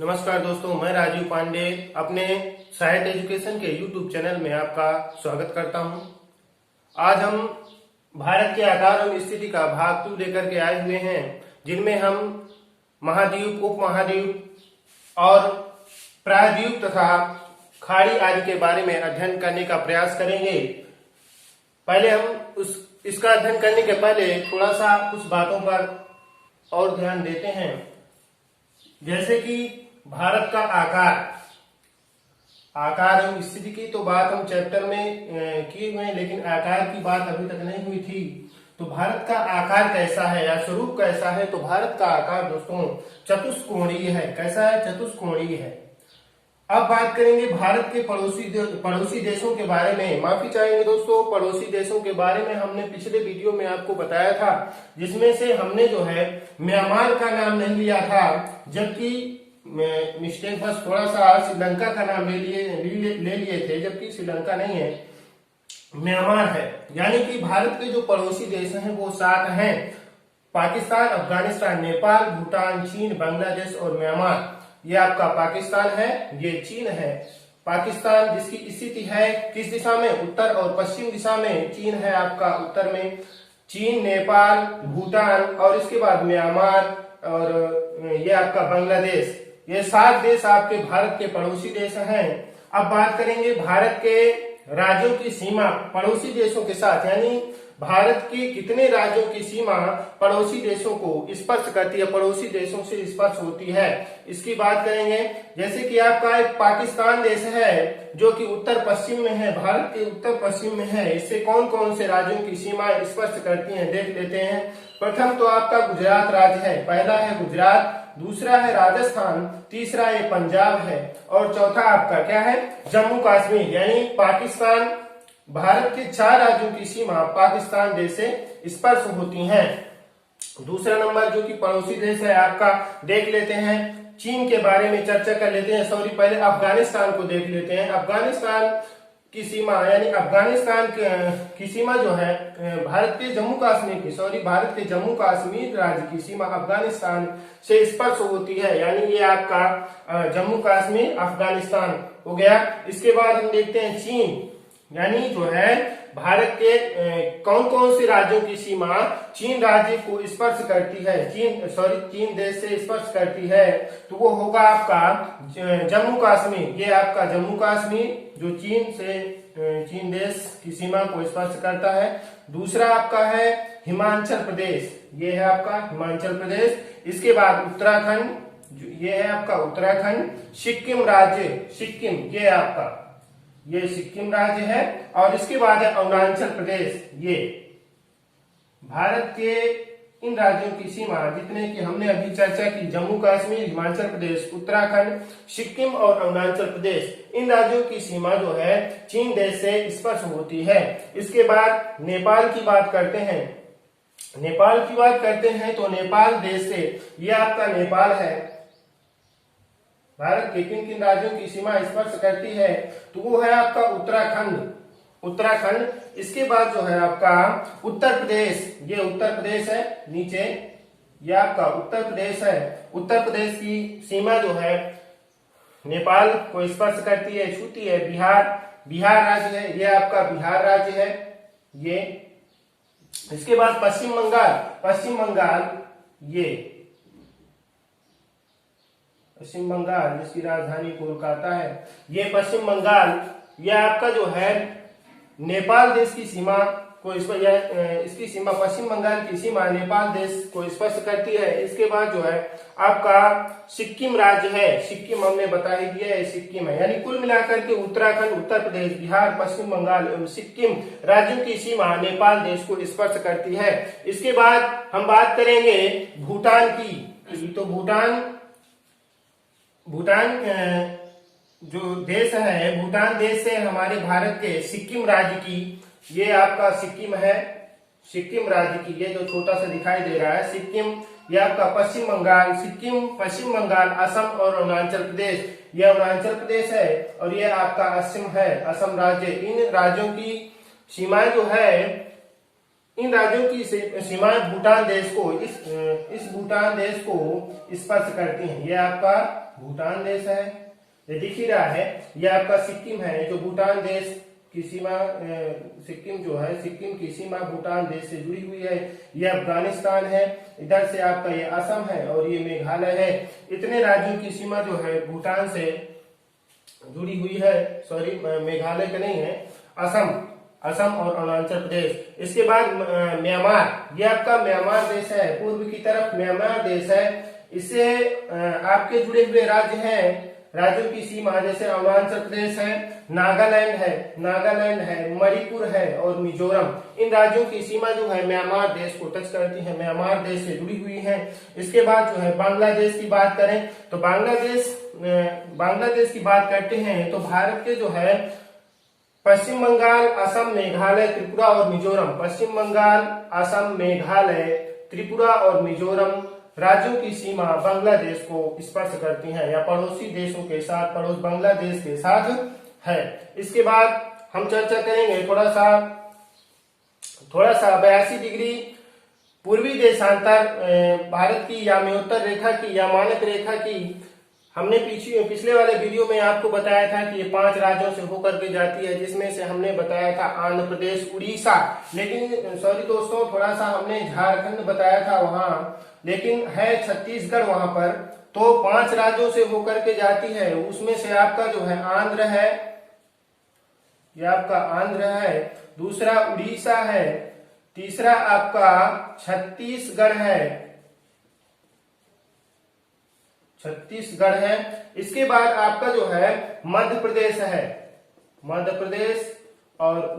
नमस्कार दोस्तों, मैं राजीव पांडे अपने साइट एजुकेशन के यूट्यूब चैनल में आपका स्वागत करता हूं। आज हम भारत के आकार एवं स्थिति का भाग 2 लेकर के आए हुए हैं, जिनमें हम महाद्वीप, उपमहाद्वीप और प्रायद्वीप तथा खाड़ी आदि के बारे में अध्ययन करने का प्रयास करेंगे। पहले हम इसका अध्ययन करने के पहले थोड़ा सा कुछ बातों पर और ध्यान देते हैं, जैसे कि भारत का आकार एवं स्थिति की तो बात हम चैप्टर में किए हुए हैं, लेकिन आकार की बात अभी तक नहीं हुई थी। तो भारत का आकार कैसा है या स्वरूप कैसा है? तो भारत का आकार दोस्तों चतुष्कोणीय है। कैसा है? चतुष्कोणीय है। अब बात करेंगे भारत के पड़ोसी देशों के बारे में। माफी चाहेंगे दोस्तों, पड़ोसी देशों के बारे में हमने पिछले वीडियो में आपको बताया था, जिसमें से हमने जो है म्यांमार का नाम नहीं लिया था, जबकि मिस्टेक बस थोड़ा सा श्रीलंका का नाम ले लिए थे, जबकि श्रीलंका नहीं है, म्यांमार है। यानी कि भारत के जो पड़ोसी देश हैं वो 7 हैं: पाकिस्तान, अफगानिस्तान, नेपाल, भूटान, चीन, बांग्लादेश और म्यांमार। ये आपका पाकिस्तान है, ये चीन है। पाकिस्तान जिसकी स्थिति है किस दिशा में? उत्तर और पश्चिम दिशा में। चीन है आपका उत्तर में। चीन, नेपाल, भूटान और इसके बाद म्यांमार और ये आपका बांग्लादेश। ये 7 देश आपके भारत के पड़ोसी देश हैं। अब बात करेंगे भारत के राज्यों की सीमा पड़ोसी देशों के साथ, यानी भारत के कितने राज्यों की सीमा पड़ोसी देशों को स्पर्श करती है, पड़ोसी देशों से स्पर्श होती है, इसकी बात करेंगे। जैसे कि आपका एक पाकिस्तान देश है जो कि उत्तर पश्चिम में है, भारत के उत्तर पश्चिम में है। इससे कौन कौन से राज्यों की सीमाएं स्पर्श करती हैं देख लेते हैं। प्रथम तो आपका गुजरात राज्य है। पहला है गुजरात, दूसरा है राजस्थान, तीसरा ये पंजाब है और चौथा आपका क्या है? जम्मू कश्मीर। यानी पाकिस्तान, भारत के 4 राज्यों की सीमा पाकिस्तान देश से स्पर्श होती हैं। दूसरा नंबर जो कि पड़ोसी देश है आपका, देख लेते हैं, चीन के बारे में चर्चा कर लेते हैं। सॉरी, पहले अफगानिस्तान को देख लेते हैं। अफगानिस्तान की सीमा, यानी अफगानिस्तान की सीमा जो है भारत के जम्मू कश्मीर राज्य की सीमा अफगानिस्तान से स्पर्श होती है। यानी ये आपका जम्मू कश्मीर अफगानिस्तान हो गया। इसके बाद हम देखते हैं चीन, यानी जो है भारत के कौन कौन से राज्यों की सीमा चीन राज्य को स्पर्श करती है, चीन देश से स्पर्श करती है, तो वो होगा आपका जम्मू कश्मीर। ये आपका जम्मू कश्मीर जो चीन देश की सीमा को स्पर्श करता है। दूसरा आपका है हिमाचल प्रदेश, ये है आपका हिमाचल प्रदेश। इसके बाद उत्तराखंड, ये है आपका उत्तराखंड। सिक्किम राज्य, सिक्किम ये सिक्किम राज्य है। और इसके बाद है अरुणाचल प्रदेश। ये भारत के इन राज्यों की सीमा जितने की हमने अभी चर्चा की, जम्मू कश्मीर, हिमाचल प्रदेश, उत्तराखंड, सिक्किम और अरुणाचल प्रदेश, इन राज्यों की सीमा जो है चीन देश से स्पर्श होती है। इसके बाद नेपाल की बात करते हैं। तो नेपाल देश से, ये आपका नेपाल है, भारत के किन किन राज्यों की सीमा स्पर्श करती है? तो वो है आपका उत्तराखंड। इसके बाद जो है आपका उत्तर प्रदेश, ये उत्तर प्रदेश है नीचे, ये आपका उत्तर प्रदेश है। उत्तर प्रदेश की सीमा जो है नेपाल को स्पर्श करती है, छूती है। बिहार राज्य है, ये आपका बिहार राज्य है ये। इसके बाद पश्चिम बंगाल, पश्चिम बंगाल जिसकी राजधानी कोलकाता है, ये पश्चिम बंगाल, ये आपका जो है नेपाल देश की सीमा को इसकी सीमा, पश्चिम बंगाल की सीमा नेपाल देश को स्पर्श करती है। इसके बाद जो है आपका सिक्किम राज्य है, सिक्किम हमने बता ही दिया है, सिक्किम है। यानी कुल मिलाकर के उत्तराखंड, उत्तर प्रदेश, बिहार, पश्चिम बंगाल एवं सिक्किम राज्यों की सीमा नेपाल देश को स्पर्श करती है। इसके बाद हम बात करेंगे भूटान की। तो भूटान जो देश है, भूटान देश से हमारे भारत के सिक्किम राज्य की, ये आपका सिक्किम है, सिक्किम राज्य की, ये जो छोटा सा दिखाई दे रहा है सिक्किम, ये आपका पश्चिम बंगाल, असम और अरुणाचल प्रदेश, ये अरुणाचल प्रदेश है। और ये आपका असम है, असम राज्य। इन राज्यों की सीमाएं जो है, इन राज्यों की सीमाएं भूटान देश को, इस भूटान देश को स्पर्श करती हैं। ये आपका भूटान देश है, ये दिख ही रहा है। ये आपका सिक्किम है, जो भूटान देश की सीमा, सिक्किम जो है, सिक्किम की सीमा भूटान देश से जुड़ी हुई है। ये अफगानिस्तान है, इधर से आपका ये असम है और ये मेघालय है। इतने राज्यों की सीमा जो है भूटान से जुड़ी हुई है। सॉरी, मेघालय का नहीं है, असम और अरुणाचल प्रदेश। इसके बाद म्यांमार, ये आपका म्यांमार देश है, पूर्व की तरफ म्यांमार देश है। इससे आपके जुड़े हुए राज्य हैं, राज्यों की सीमा जैसे अरुणाचल प्रदेश है, नागालैंड है, मणिपुर है और मिजोरम। इन राज्यों की सीमा जो है म्यांमार देश को टच करती है, म्यांमार देश से जुड़ी हुई है। इसके बाद जो है बांग्लादेश की बात करें तो बांग्लादेश की बात करते हैं तो भारत के जो है पश्चिम बंगाल, असम, मेघालय, त्रिपुरा और मिजोरम, पश्चिम बंगाल, असम, मेघालय, त्रिपुरा और मिजोरम राज्यों की सीमा बांग्लादेश को स्पर्श करती हैं या पड़ोसी देशों के साथ, पड़ोस बांग्लादेश के साथ है। इसके बाद हम चर्चा करेंगे थोड़ा सा 82 डिग्री पूर्वी देशांतर भारत की या मयोत्तर रेखा की या मानक रेखा की। हमने पिछले वाले वीडियो में आपको बताया था कि ये 5 राज्यों से होकर के जाती है, जिसमें से हमने बताया था आंध्र प्रदेश, उड़ीसा, लेकिन सॉरी दोस्तों, थोड़ा सा हमने झारखंड बताया था वहां, लेकिन है छत्तीसगढ़ वहां पर। तो 5 राज्यों से होकर के जाती है, उसमें से आपका जो है आंध्र है, ये आपका आंध्र है, दूसरा उड़ीसा है, तीसरा आपका छत्तीसगढ़ है। इसके बाद आपका जो है मध्य प्रदेश है, मध्य प्रदेश और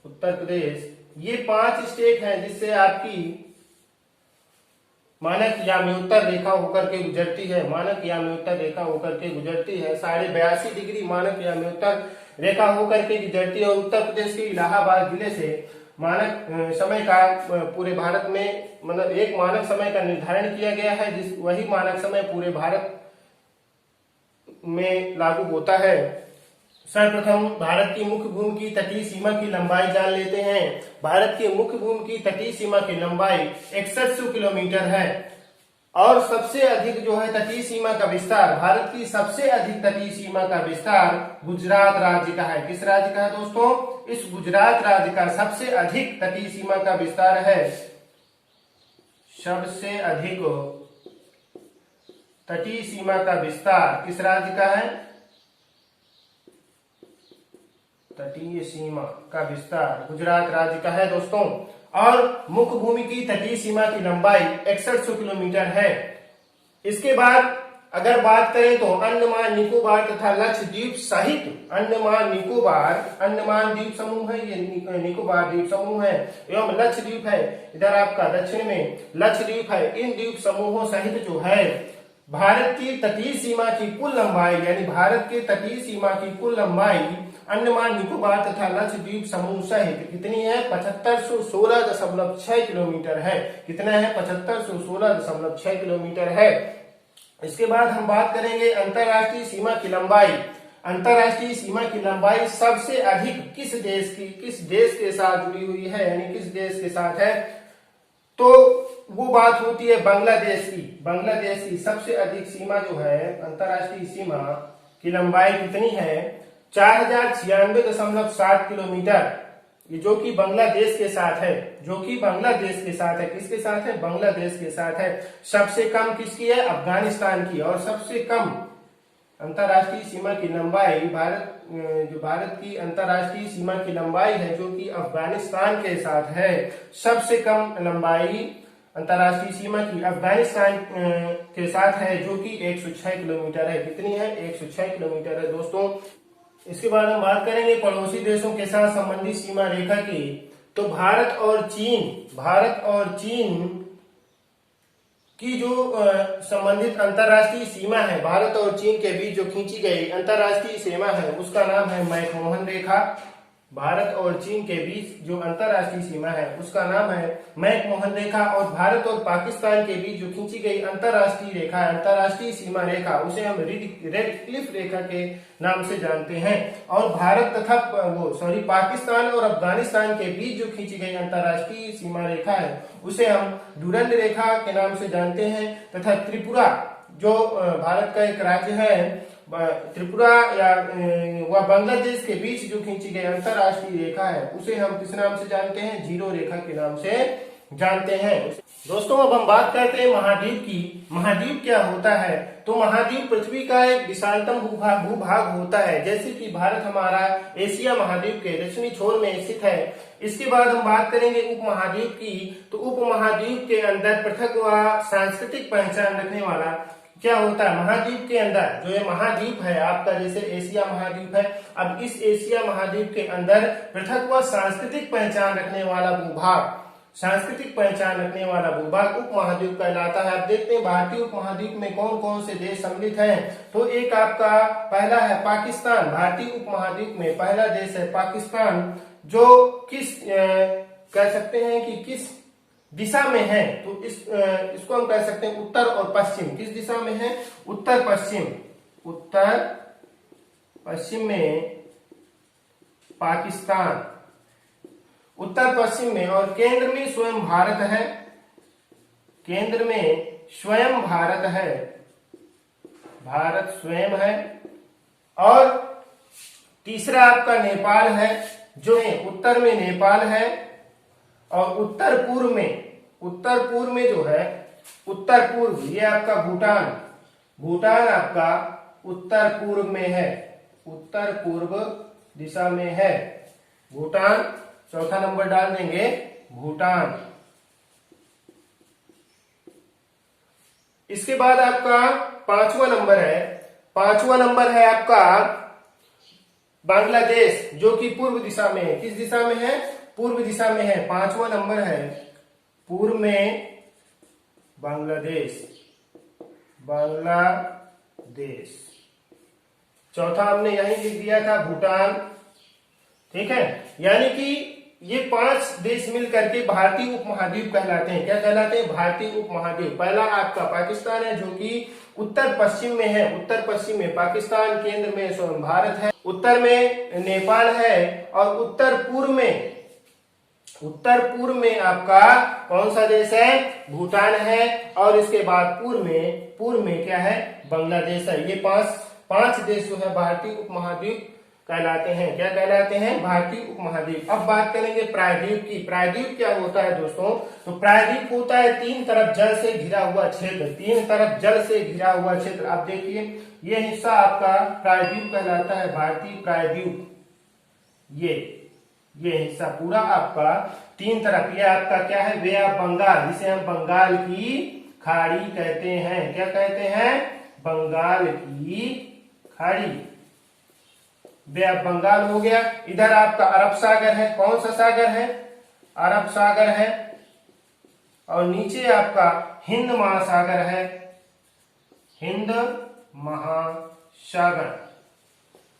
उत्तर प्रदेश। ये 5 स्टेट हैं जिससे आपकी मानक या मयोत्तर रेखा होकर के गुजरती है, मानक या मयोत्तर रेखा होकर के गुजरती है। 82.5 डिग्री मानक या मयोत्तर रेखा होकर के गुजरती है। और उत्तर प्रदेश के इलाहाबाद जिले से मानक समय का पूरे भारत में, मतलब एक मानक समय का निर्धारण किया गया है, वही मानक समय पूरे भारत में लागू होता है। सर्वप्रथम भारत की मुख्य भूमि की तटीय सीमा की लंबाई जान लेते हैं। भारत की मुख्य भूमि की तटीय सीमा की लंबाई 6100 किलोमीटर है। और सबसे अधिक जो है तटीय सीमा का विस्तार, भारत की सबसे अधिक तटीय सीमा का विस्तार गुजरात राज्य का है। किस राज्य का है दोस्तों? इस गुजरात राज्य का सबसे अधिक तटीय सीमा का विस्तार है। सबसे अधिक तटीय सीमा का विस्तार किस राज्य का है? तटीय सीमा का विस्तार गुजरात राज्य का है दोस्तों। और मुख्य भूमि की तटीय सीमा की लंबाई 6100 किलोमीटर है। इसके बाद अगर बात करें तो अंडमान निकोबार तथा लक्षद्वीप सहित अंडमान द्वीप समूह है, ये निकोबार द्वीप समूह है, एवं लक्षद्वीप है, इधर आपका दक्षिण में लक्षद्वीप है। इन द्वीप समूहों सहित जो है भारत की तटीय सीमा की कुल लंबाई, यानी भारत के तटीय सीमा की कुल लंबाई अंडमान निकोबार तथा लक्षद्वीप समूह सहित कितनी है? 7516.6 किलोमीटर है। कितना है? 7516.6 किलोमीटर है। इसके बाद हम बात करेंगे अंतरराष्ट्रीय सीमा की लंबाई। अंतरराष्ट्रीय सीमा की लंबाई सबसे अधिक किस देश के साथ जुड़ी हुई है, यानी किस देश के साथ है? तो वो बात होती है बांग्लादेश की। बांग्लादेश की सबसे अधिक सीमा जो है, अंतरराष्ट्रीय सीमा की लंबाई कितनी है? 4096.7 किलोमीटर, ये जो कि बांग्लादेश के साथ है, किसके साथ है? बांग्लादेश के साथ है। सबसे कम किसकी है? अफगानिस्तान की। और सबसे कम अंतरराष्ट्रीय सीमा की लंबाई भारत की अंतरराष्ट्रीय सीमा की लंबाई है जो कि अफगानिस्तान के साथ है। सबसे कम लंबाई अंतरराष्ट्रीय सीमा की अफगानिस्तान के साथ है जो कि 106 किलोमीटर है। कितनी है? 106 किलोमीटर है दोस्तों। इसके बाद हम बात करेंगे पड़ोसी देशों के साथ संबंधित सीमा रेखा की। तो भारत और चीन की जो संबंधित अंतरराष्ट्रीय सीमा है, भारत और चीन के बीच जो खींची गई अंतरराष्ट्रीय सीमा है, उसका नाम है मैकमोहन रेखा। भारत और चीन के बीच जो अंतरराष्ट्रीय सीमा है उसका नाम है मैकमोहन रेखा। और भारत और पाकिस्तान के बीच जो खींची गई अंतरराष्ट्रीय रेखा है, अंतरराष्ट्रीय सीमा रेखा, उसे हम रेड क्लिफ रेखा के नाम से जानते हैं। और भारत तथा पाकिस्तान और अफगानिस्तान के बीच जो खींची गई अंतरराष्ट्रीय सीमा रेखा है उसे हम डुरंड रेखा के नाम से जानते हैं। तथा त्रिपुरा जो भारत का एक राज्य है, त्रिपुरा या व बांग्लादेश के बीच जो खींची गई अंतरराष्ट्रीय रेखा है उसे हम किस नाम से जानते हैं? जीरो रेखा के नाम से जानते हैं। दोस्तों अब हम बात करते हैं महाद्वीप की। महाद्वीप क्या होता है? तो महाद्वीप पृथ्वी का एक विशालतम भूभाग होता है। जैसे कि भारत हमारा एशिया महाद्वीप के दक्षिणी छोर में स्थित है। इसके बाद हम बात करेंगे उप महाद्वीप की। तो उप महाद्वीप के अंदर पृथक व सांस्कृतिक पहचान रखने वाला क्या होता है? महाद्वीप के अंदर जो ये महाद्वीप है आपका, जैसे एशिया महाद्वीप है, अब इस एशिया महाद्वीप के अंदर पृथक व सांस्कृतिक पहचान रखने वाला भूभाग, सांस्कृतिक पहचान रखने वाला भूभाग उप महाद्वीप कहलाता है। अब देखते हैं भारतीय उप महाद्वीप में कौन कौन से देश सम्मिलित हैं। तो एक आपका पहला है पाकिस्तान। भारतीय उप महाद्वीप में पहला देश है पाकिस्तान, जो किस कह सकते हैं कि किस दिशा में है? तो इसको हम कह सकते हैं उत्तर और पश्चिम। किस दिशा में है? उत्तर पश्चिम। उत्तर पश्चिम में पाकिस्तान, उत्तर पश्चिम में। और केंद्र में स्वयं भारत है, केंद्र में स्वयं भारत है, भारत स्वयं है। और तीसरा आपका नेपाल है, जो उत्तर में नेपाल है। और उत्तर पूर्व में जो है उत्तर पूर्व, ये आपका भूटान, भूटान आपका उत्तर पूर्व में है, उत्तर पूर्व दिशा में है भूटान। चौथा नंबर डाल देंगे भूटान। इसके बाद आपका पांचवा नंबर है, पांचवा नंबर है आपका बांग्लादेश, जो कि पूर्व दिशा में है। किस दिशा में है? पूर्व दिशा में है। पांचवा नंबर है पूर्व में बांग्लादेश, बांग्लादेश। चौथा हमने यही लिख दिया था भूटान, ठीक है। यानी कि ये 5 देश मिल करके भारतीय उपमहाद्वीप कहलाते हैं। क्या कहलाते हैं? भारतीय उपमहाद्वीप। पहला आपका पाकिस्तान है, जो कि उत्तर पश्चिम में है, उत्तर पश्चिम में पाकिस्तान, केंद्र में स्वयं भारत है, उत्तर में नेपाल है। और उत्तर पूर्व में आपका कौन सा देश है? भूटान है। और इसके बाद पूर्व में क्या है? बांग्लादेश है। ये पांच देश जो है भारतीय उपमहाद्वीप कहलाते हैं। क्या कहलाते हैं? भारतीय उपमहाद्वीप। अब बात करेंगे प्रायद्वीप की। प्रायद्वीप क्या होता है दोस्तों? तो प्रायद्वीप होता है 3 तरफ जल से घिरा हुआ क्षेत्र, 3 तरफ जल से घिरा हुआ क्षेत्र। आप देखिए ये हिस्सा आपका प्रायद्वीप कहलाता है, भारतीय प्रायद्वीप। ये हिस्सा पूरा आपका 3 तरफ, ये आपका क्या है? बे ऑफ बंगाल, जिसे हम बंगाल की खाड़ी कहते हैं। क्या कहते हैं? बंगाल की खाड़ी, बे ऑफ बंगाल हो गया। इधर आपका अरब सागर है। कौन सा सागर है? अरब सागर है। और नीचे आपका हिंद महासागर है, हिंद महासागर।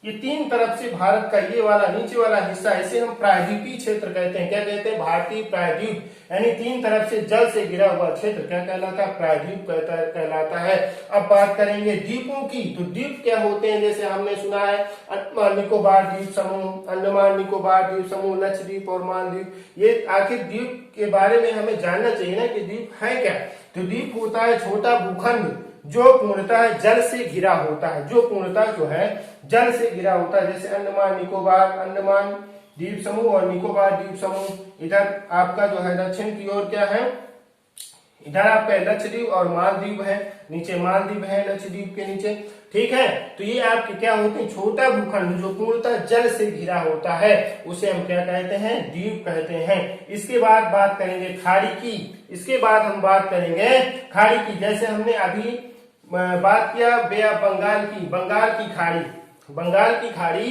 ये 3 तरफ से भारत का ये वाला नीचे वाला हिस्सा, इसे हम प्रायद्वीपीय क्षेत्र कहते हैं। क्या कहते हैं? भारतीय प्रायद्वीप, यानी 3 तरफ से जल से घिरा हुआ क्षेत्र क्या कहलाता है? प्रायद्वीप कहलाता है। अब बात करेंगे द्वीपों की। तो द्वीप क्या होते हैं? जैसे हमने सुना है अंडमान निकोबार द्वीप समूह, अंडमान निकोबार द्वीप समूह, लक्षद्वीप और मालदीव। ये आखिर द्वीप के बारे में हमें जानना चाहिए ना कि द्वीप है क्या। तो द्वीप होता है छोटा भूखंड जो पूर्णतः जल से घिरा होता है, जो पूर्णतः जो है जल से घिरा होता है। जैसे अंडमान निकोबार, अंडमान द्वीप समूह और निकोबार द्वीप समूह। इधर आपका जो है दक्षिण की ओर क्या है? इधर आपका लक्षद्वीप और मालदीव है, नीचे मालदीव है लक्षद्वीप के नीचे, ठीक है। तो ये आपके क्या होते हैं? छोटा भूखंड जो पूर्णतः जल से घिरा होता है, उसे हम क्या कहते हैं? द्वीप कहते हैं। इसके बाद बात करेंगे खाड़ी की। इसके बाद हम बात करेंगे खाड़ी की। जैसे हमने अभी बात किया बे ऑफ बंगाल की, बंगाल की खाड़ी, बंगाल की खाड़ी।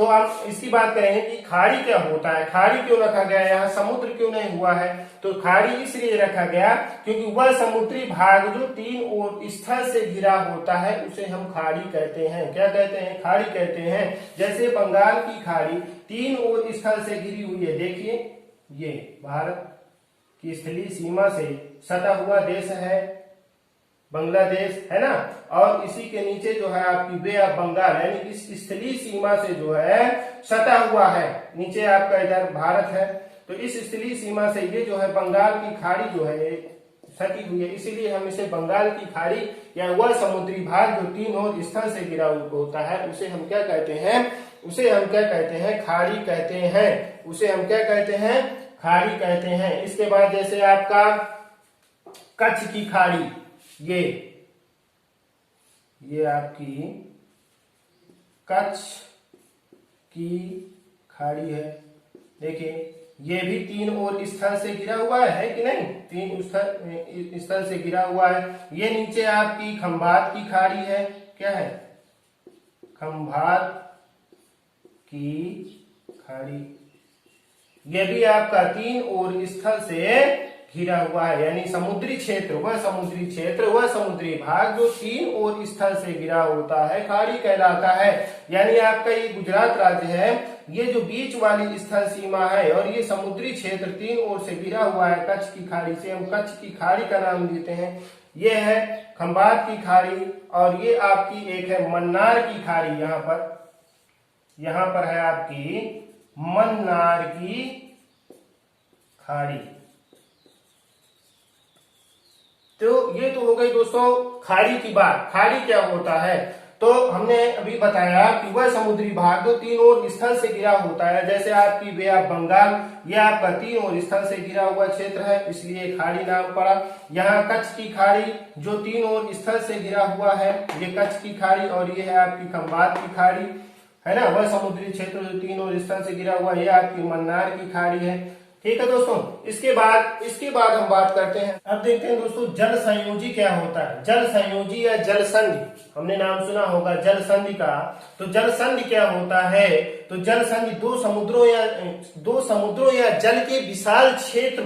तो आप इसकी बात करेंगे कि खाड़ी क्या होता है, खाड़ी क्यों रखा गया, यहाँ समुद्र क्यों नहीं हुआ है। तो खाड़ी इसलिए रखा गया क्योंकि वह समुद्री भाग जो तीन ओर स्थल से घिरा होता है उसे हम खाड़ी कहते हैं। क्या कहते हैं, खाड़ी कहते हैं। जैसे बंगाल की खाड़ी तीन ओर स्थल से घिरी हुई है, देखिए ये भारत की स्थलीय सीमा से सटा हुआ देश है बांग्लादेश, है ना। और इसी के नीचे जो है आपकी बे ऑफ बंगाल, यानी इस स्थलीय सीमा से जो है सटा हुआ है, नीचे आपका इधर भारत है। तो इस स्थलीय सीमा से ये जो है बंगाल की खाड़ी जो है सटी हुई है, इसीलिए हम इसे बंगाल की खाड़ी या वह समुद्री भाग जो तीन ओर स्थल से घिरा होता है उसे हम क्या कहते हैं, उसे हम क्या कहते हैं, खाड़ी कहते हैं। उसे हम क्या कहते हैं, खाड़ी कहते हैं। इसके बाद जैसे आपका कच्छ की खाड़ी, ये आपकी कच्छ की खाड़ी है, देखिए ये भी तीन ओर स्थल से घिरा हुआ है कि नहीं, तीन स्थल से घिरा हुआ है। ये नीचे आपकी खंभात की खाड़ी है, क्या है, खंभात की खाड़ी, ये भी आपका तीन ओर स्थल से घिरा हुआ है, यानी समुद्री क्षेत्र, वह समुद्री भाग जो तीन ओर स्थल से घिरा होता है खाड़ी कहलाता है। यानी आपका ये गुजरात राज्य है, ये जो बीच वाली स्थल सीमा है और ये समुद्री क्षेत्र तीन ओर से घिरा हुआ है कच्छ की खाड़ी से, हम कच्छ की खाड़ी का नाम देते हैं। ये है खंभात की खाड़ी और ये आपकी एक है मन्नार की खाड़ी, यहाँ पर है आपकी मन्नार की खाड़ी। तो ये तो हो गई दोस्तों खाड़ी की बात। खाड़ी क्या होता है, तो हमने अभी बताया कि वह समुद्री भाग जो तीन ओर स्थल से घिरा होता है, जैसे आपकी बे ऑफ बंगाल, ये आपका तीन ओर स्थल से घिरा हुआ क्षेत्र है, इसलिए खाड़ी नाम पड़ा। यहाँ कच्छ की खाड़ी जो तीन ओर स्थल से घिरा हुआ है, ये कच्छ की खाड़ी, और ये है आपकी खंभात की खाड़ी, है ना, वह समुद्री क्षेत्र जो तीन ओर स्थल से घिरा हुआ, ये आपकी मन्नार की खाड़ी है। ठीक है दोस्तों, इसके बाद हम बात करते हैं, अब देखते हैं दोस्तों जल संयोजी क्या होता है। जल संयोजी या जल संधि, हमने नाम सुना होगा जल संधि का। तो जल संधि क्या होता है, तो जल संधि दो समुद्रों या जल के विशाल क्षेत्र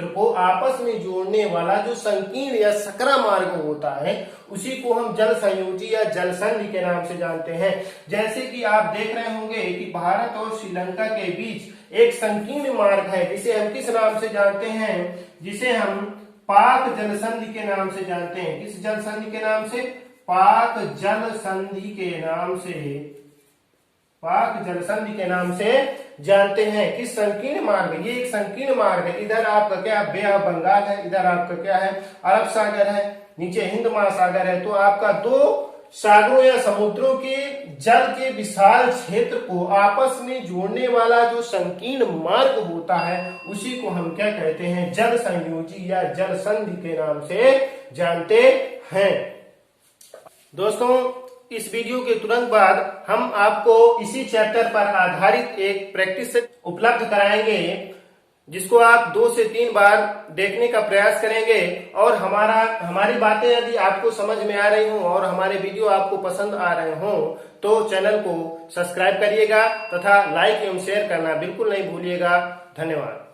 को आपस में जोड़ने वाला जो संकीर्ण या सकरा मार्ग होता है उसी को हम जल संयोजी या जल संधि के नाम से जानते हैं। जैसे कि आप देख रहे होंगे कि भारत और श्रीलंका के बीच एक संकीर्ण मार्ग है, जिसे हम किस नाम से जानते हैं, जिसे हम पाक जल संधि के नाम से जानते हैं। किस जल संधि के नाम से, पाक जल संधि के नाम से, पाक जल संधि के नाम से जानते हैं। किस संकीर्ण मार्ग, ये एक संकीर्ण मार्ग है। इधर आपका क्या बे ऑफ बंगाल है, इधर आपका क्या है अरब सागर है, नीचे हिंद महासागर है। तो आपका दो सागरों या समुद्रों के जल के विशाल क्षेत्र को आपस में जोड़ने वाला जो संकीर्ण मार्ग होता है उसी को हम क्या कहते हैं, जल संयोजी या जल संधि के नाम से जानते हैं। दोस्तों इस वीडियो के तुरंत बाद हम आपको इसी चैप्टर पर आधारित एक प्रैक्टिस सेट उपलब्ध कराएंगे, जिसको आप 2 से 3 बार देखने का प्रयास करेंगे। और हमारी बातें यदि आपको समझ में आ रही हों और हमारे वीडियो आपको पसंद आ रहे हों तो चैनल को सब्सक्राइब करिएगा तथा लाइक एवं शेयर करना बिल्कुल नहीं भूलिएगा। धन्यवाद।